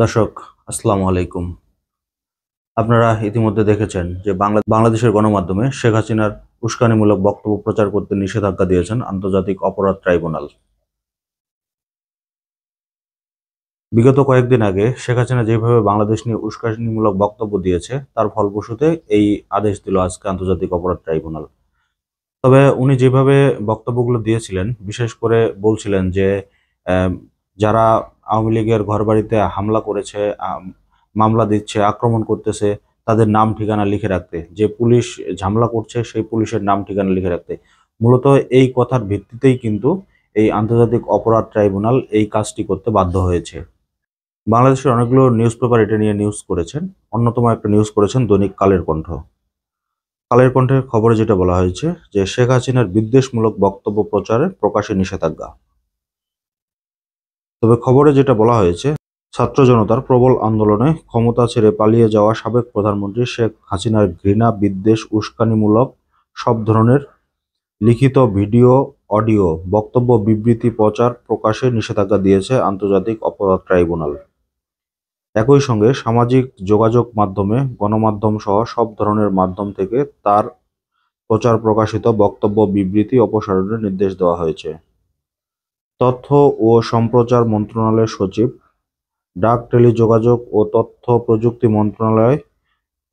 দর্শক, আসসালামু আলাইকুম। আপনারা ইতিমধ্যে দেখেছেন যে বাংলাদেশের গণমাধ্যমে শেখ হাসিনার উস্কানিমূলক বক্তব্য প্রচার করতে নিষেধাজ্ঞা দিয়েছেন আন্তর্জাতিক অপরাধ ট্রাইব্যুনাল। বিগত কয়েকদিন আগে শেখ হাসিনা যেভাবে বাংলাদেশ নিয়ে উস্কানিমূলক বক্তব্য দিয়েছে তার ফলপ্রসূতে এই আদেশ দিল আজকে আন্তর্জাতিক অপরাধ ট্রাইব্যুনাল। তবে উনি যেভাবে বক্তব্যগুলো দিয়েছিলেন, বিশেষ করে বলছিলেন যে আহ, যারা আওয়ামী লীগের ঘরবাড়িতে হামলা করেছে, মামলা দিচ্ছে, আক্রমণ করতেছে, তাদের নাম ঠিকানা লিখে রাখতে, যে পুলিশ ঝামেলা করছে সেই পুলিশের নাম ঠিকানা লিখে রাখতে। মূলত এই কথার ভিত্তিতেই কিন্তু এই আন্তর্জাতিক অপরাধ ট্রাইব্যুনাল এই কাজটি করতে বাধ্য হয়েছে। বাংলাদেশের অনেকগুলো নিউজ পেপার এটা নিয়ে নিউজ করেছেন। অন্যতম একটা নিউজ করেছেন দৈনিক কালের কণ্ঠ। কালের কণ্ঠের খবরে যেটা বলা হয়েছে যে শেখ হাসিনার বিদ্বেষমূলক বক্তব্য প্রচারে প্রকাশে নিষেধাজ্ঞা। তবে খবরে যেটা বলা হয়েছে, ছাত্র জনতার প্রবল আন্দোলনে ক্ষমতা ছেড়ে পালিয়ে যাওয়া সাবেক প্রধানমন্ত্রী শেখ হাসিনার ঘৃণা, বিদ্বেষ, উস্কানিমূলক সব ধরনের লিখিত, ভিডিও, অডিও বক্তব্য, বিবৃতি প্রচার প্রকাশে নিষেধাজ্ঞা দিয়েছে আন্তর্জাতিক অপরাধ ট্রাইব্যুনাল। একই সঙ্গে সামাজিক যোগাযোগ মাধ্যমে, গণমাধ্যম সহ সব ধরনের মাধ্যম থেকে তার প্রচার প্রকাশিত বক্তব্য, বিবৃতি অপসারণের নির্দেশ দেওয়া হয়েছে। তথ্য ও সম্প্রচার মন্ত্রণালয়ের সচিব, ডাক, টেলিযোগাযোগ ও তথ্য প্রযুক্তি মন্ত্রণালয়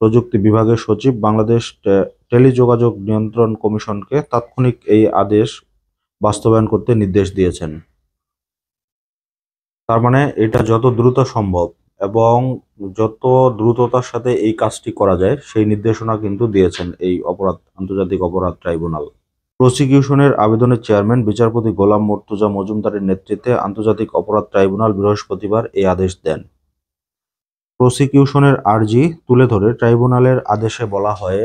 প্রযুক্তি বিভাগের সচিব বাংলাদেশ টেলিযোগাযোগ নিয়ন্ত্রণ কমিশনকে তাৎক্ষণিক এই আদেশ বাস্তবায়ন করতে নির্দেশ দিয়েছেন। তার মানে এটা যত দ্রুত সম্ভব এবং যত দ্রুততার সাথে এই কাজটি করা যায় সেই নির্দেশনা কিন্তু দিয়েছেন এই আন্তর্জাতিক অপরাধ ট্রাইব্যুনাল। প্রসিকিউশনের আবেদনের চেয়ারম্যান বিচারপতি গোলাম মর্তুজা মজুমদারের নেতৃত্বে আন্তর্জাতিক অপরাধ ট্রাইব্যুনাল বৃহস্পতিবার এই আদেশ দেন। প্রসিকিউশনের আর্জি তুলে ধরে ট্রাইব্যুনালের আদেশে বলা হয়,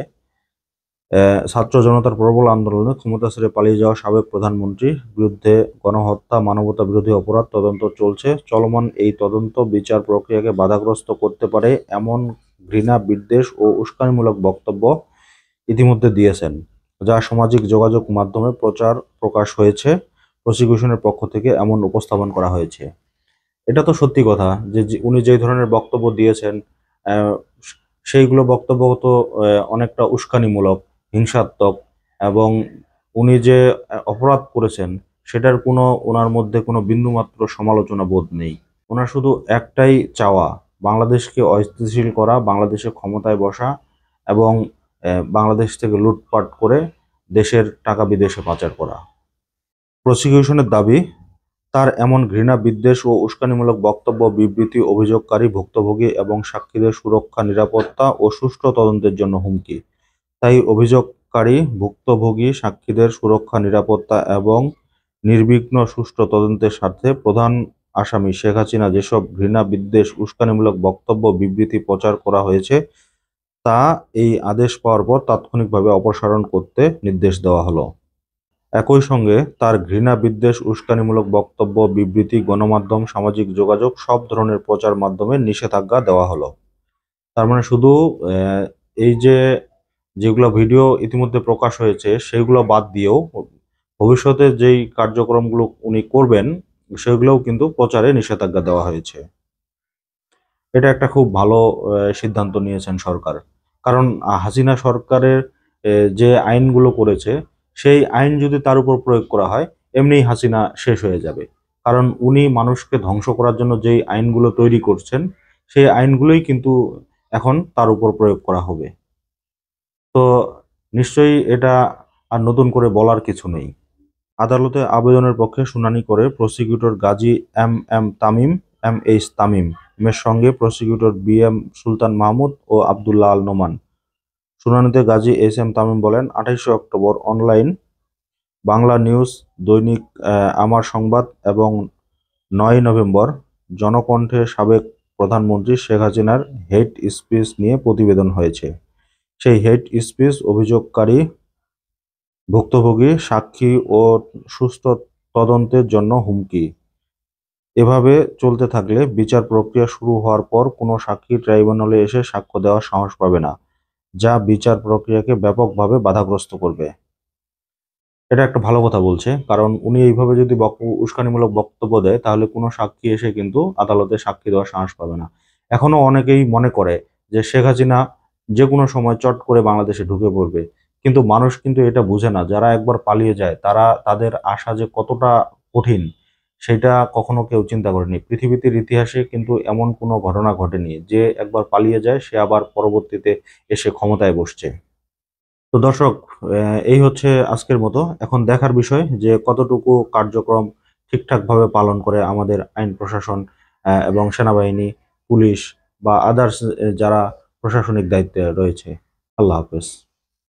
ছাত্র জনতার প্রবল আন্দোলনে ক্ষমতা ছেড়ে পালিয়ে যাওয়া সাবেক প্রধানমন্ত্রীর বিরুদ্ধে গণহত্যা, মানবতা বিরোধী অপরাধ তদন্ত চলছে। চলমান এই তদন্ত বিচার প্রক্রিয়াকে বাধাগ্রস্ত করতে পারে এমন ঘৃণা, বিদ্বেষ ও উস্কানিমূলক বক্তব্য ইতিমধ্যে দিয়েছেন, যা সামাজিক যোগাযোগ মাধ্যমে প্রচার প্রকাশ হয়েছে। প্রসিকিউশনের পক্ষ থেকে এমন উপস্থাপন করা হয়েছে। এটা তো সত্যি কথা যে উনি যে ধরনের বক্তব্য দিয়েছেন, আহ, সেইগুলো বক্তব্য তো অনেকটা উস্কানিমূলক, হিংসাত্মক, এবং উনি যে অপরাধ করেছেন সেটার ওনার মধ্যে কোনো বিন্দুমাত্র সমালোচনা বোধ নেই। ওনার শুধু একটাই চাওয়া, বাংলাদেশকে অস্থিতিশীল করা, বাংলাদেশে ক্ষমতায় বসা এবং বাংলাদেশ থেকে লুটপাট করে দেশের টাকা বিদেশে পাচার করা। প্রসিকিউশনের দাবি, তার এমন ঘৃণা, বিদ্বেষ ও উস্কানিমূলক বক্তব্য, বিবৃতি অভিযোগকারী, ভুক্তভোগী এবং সাক্ষীদের সুরক্ষা, নিরাপত্তা ও সুষ্ঠু তদন্তের জন্য হুমকি। তাই অভিযোগকারী, ভুক্তভোগী, সাক্ষীদের সুরক্ষা, নিরাপত্তা এবং নির্বিঘ্ন সুষ্ঠু তদন্তের স্বার্থে প্রধান আসামি শেখ হাসিনা যেসব ঘৃণা, বিদ্বেষ, উস্কানিমূলক বক্তব্য, বিবৃতি প্রচার করা হয়েছে তা এই আদেশ পাওয়ার পর তাৎক্ষণিকভাবে অপসারণ করতে নির্দেশ দেওয়া হলো। একই সঙ্গে তার ঘৃণা, বিদ্বেষ, উস্কানিমূলক বক্তব্য, বিবৃতি, গণমাধ্যম, সামাজিক যোগাযোগ সব ধরনের প্রচার মাধ্যমে নিষেধাজ্ঞা দেওয়া হলো। তার মানে শুধু এই যে যেগুলো ভিডিও ইতিমধ্যে প্রকাশ হয়েছে সেগুলো বাদ দিয়েও ভবিষ্যতে যেই কার্যক্রমগুলো উনি করবেন সেগুলোও কিন্তু প্রচারে নিষেধাজ্ঞা দেওয়া হয়েছে। এটা একটা খুব ভালো সিদ্ধান্ত নিয়েছেন সরকার। কারণ হাসিনা সরকারের যে আইনগুলো করেছে সেই আইন যদি তার উপর প্রয়োগ করা হয়, এমনিই হাসিনা শেষ হয়ে যাবে। কারণ উনি মানুষকে ধ্বংস করার জন্য যেই আইনগুলো তৈরি করছেন সেই আইনগুলোই কিন্তু এখন তার উপর প্রয়োগ করা হবে। তো নিশ্চয়ই এটা আর নতুন করে বলার কিছু নেই। আদালতে আবেদনের পক্ষে শুনানি করে prosecutor Gazi M H Tamim এর সঙ্গে prosecutor B M Sultan Mahmud ও আবদুল্লাহ আল নোমান। শুনানিতে গাজী এস এম তামিম বলেন, 28শে অক্টোবর অনলাইন, বাংলা নিউজ, দৈনিক আমার সংবাদ এবং 9 নভেম্বর জনকণ্ঠে সাবেক প্রধানমন্ত্রী শেখ হাসিনার হেট স্পিচ নিয়ে প্রতিবেদন হয়েছে। সেই হেট স্পিচ, অভিযোগকারী, ভুক্তভোগী, সাক্ষী ও সুষ্ঠু তদন্তের জন্য হুমকি। এভাবে চলতে থাকলে বিচার প্রক্রিয়া শুরু হওয়ার পর কোনো সাক্ষী ট্রাইব্যুনালে এসে সাক্ষ্য দেওয়ার সাহস পাবে না, যা বিচার প্রক্রিয়াকে ব্যাপকভাবে বাধাগ্রস্ত করবে। এটা একটা ভালো কথা বলছে, কারণ উনি এইভাবে যদি উস্কানিমূলক বক্তব্য দেয় তাহলে কোনো সাক্ষী এসে কিন্তু আদালতে সাক্ষী দেওয়ার সাহস পাবে না। এখনো অনেকেই মনে করে যে শেখ হাসিনা যে কোনো সময় চট করে বাংলাদেশে ঢুকে পড়বে, কিন্তু মানুষ কিন্তু এটা বুঝে না। যারা একবার পালিয়ে যায় তাদের আশা যে কতটা কঠিন সেটা কখনো কেউ চিন্তা করেনি। পৃথিবীতে ইতিহাসে কিন্তু এমন কোনো ঘটনা ঘটেনি যে একবার পালিয়ে যায় সে আবার পরবর্তীতে এসে ক্ষমতায় বসছে। তো দর্শক, এই হচ্ছে আজকের মতো। এখন দেখার বিষয় যে কতটুকু কার্যক্রম ঠিকঠাকভাবে পালন করে আমাদের আইন প্রশাসন এবং সেনাবাহিনী, পুলিশ বা আদার্স যারা প্রশাসনিক দায়িত্বে রয়েছে। আল্লাহ হাফেজ।